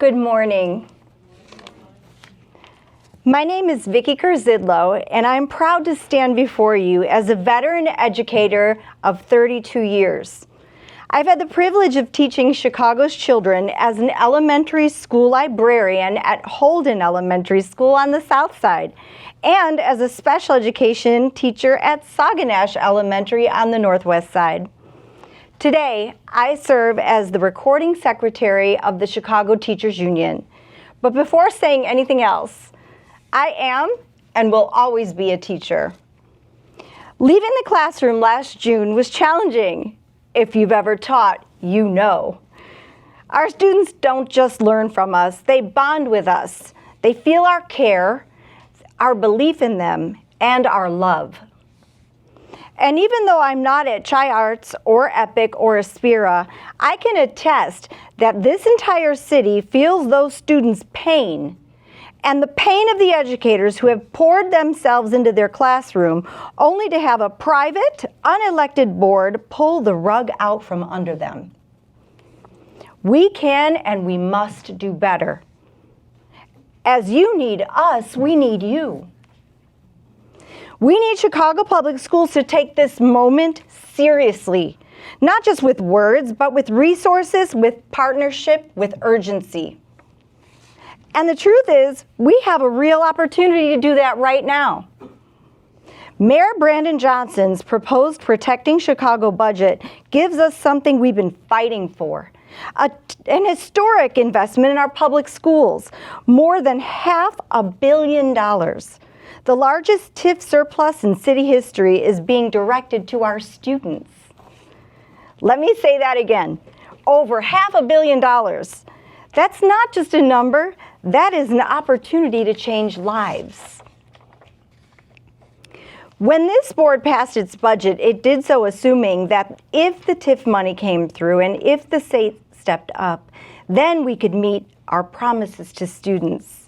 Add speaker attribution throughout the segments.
Speaker 1: Good morning. My name is Vicki Kurzydlo, and I'm proud to stand before you as a veteran educator of 32 years. I've had the privilege of teaching Chicago's children as an elementary school librarian at Holden Elementary School on the South Side, and as a special education teacher at Saguenash Elementary on the Northwest Side. Today, I serve as the recording secretary of the Chicago Teachers Union. But before saying anything else, I am and will always be a teacher. Leaving the classroom last June was challenging. If you've ever taught, you know. Our students don't just learn from us, they bond with us. They feel our care, our belief in them, and our love. And even though I'm not at Chi-Arts or EPIC or Aspira, I can attest that this entire city feels those students' pain and the pain of the educators who have poured themselves into their classroom only to have a private, unelected board pull the rug out from under them. We can and we must do better. As you need us, we need you. We need Chicago Public Schools to take this moment seriously, not just with words, but with resources, with partnership, with urgency. And the truth is, we have a real opportunity to do that right now. Mayor Brandon Johnson's proposed Protecting Chicago budget gives us something we've been fighting for. An historic investment in our public schools, more than $500 million. The largest TIF surplus in city history is being directed to our students. Let me say that again, over $500 million. That's not just a number, that is an opportunity to change lives. When this board passed its budget, it did so assuming that if the TIF money came through and if the state stepped up, then we could meet our promises to students.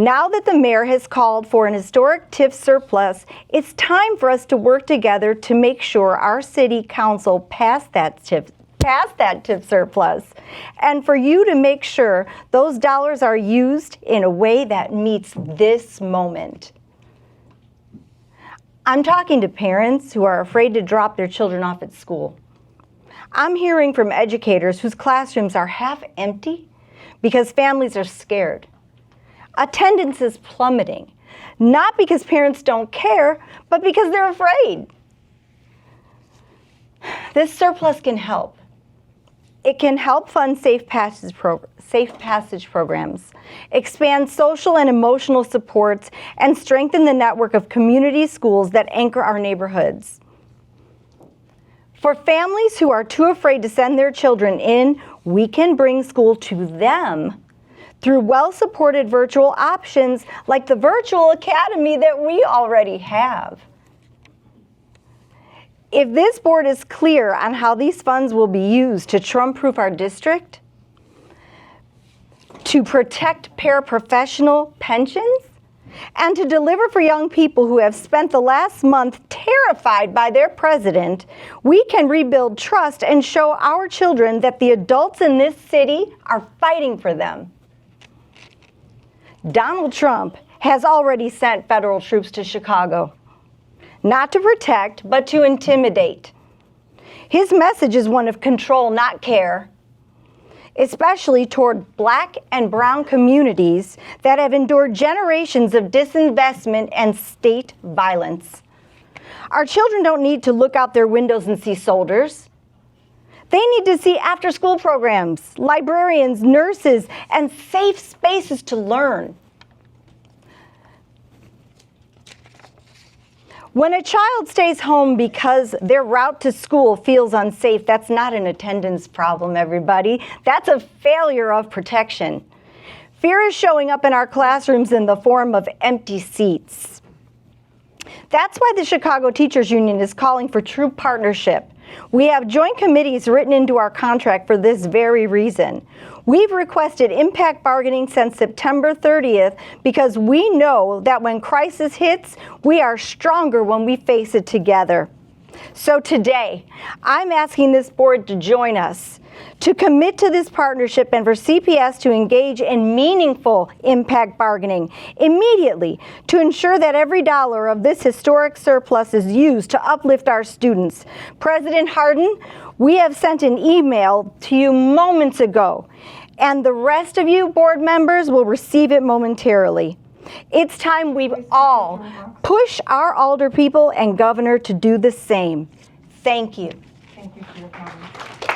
Speaker 1: Now that the mayor has called for an historic TIF surplus, it's time for us to work together to make sure our city council passed that TIF surplus, and for you to make sure those dollars are used in a way that meets this moment. I'm talking to parents who are afraid to drop their children off at school. I'm hearing from educators whose classrooms are half empty because families are scared. Attendance is plummeting, not because parents don't care, but because they're afraid. This surplus can help. It can help fund safe passage programs, expand social and emotional supports, and strengthen the network of community schools that anchor our neighborhoods. For families who are too afraid to send their children in, we can bring school to them through well-supported virtual options like the virtual academy that we already have. If this board is clear on how these funds will be used to Trump-proof our district, to protect paraprofessional pensions, and to deliver for young people who have spent the last month terrified by their president, we can rebuild trust and show our children that the adults in this city are fighting for them. Donald Trump has already sent federal troops to Chicago, not to protect, but to intimidate. His message is one of control, not care, especially toward Black and brown communities that have endured generations of disinvestment and state violence. Our children don't need to look out their windows and see soldiers. They need to see after-school programs, librarians, nurses, and safe spaces to learn. When a child stays home because their route to school feels unsafe, that's not an attendance problem, everybody. That's a failure of protection. Fear is showing up in our classrooms in the form of empty seats. That's why the Chicago Teachers Union is calling for true partnership. We have joint committees written into our contract for this very reason. We've requested impact bargaining since September 30th because we know that when crisis hits, we are stronger when we face it together. So today, I'm asking this board to join us to commit to this partnership and for CPS to engage in meaningful impact bargaining immediately to ensure that every dollar of this historic surplus is used to uplift our students. President Hardin, we have sent an email to you moments ago, and the rest of you board members will receive it momentarily. It's time we all push our alder people and governor to do the same. Thank you.
Speaker 2: Thank you for your comments.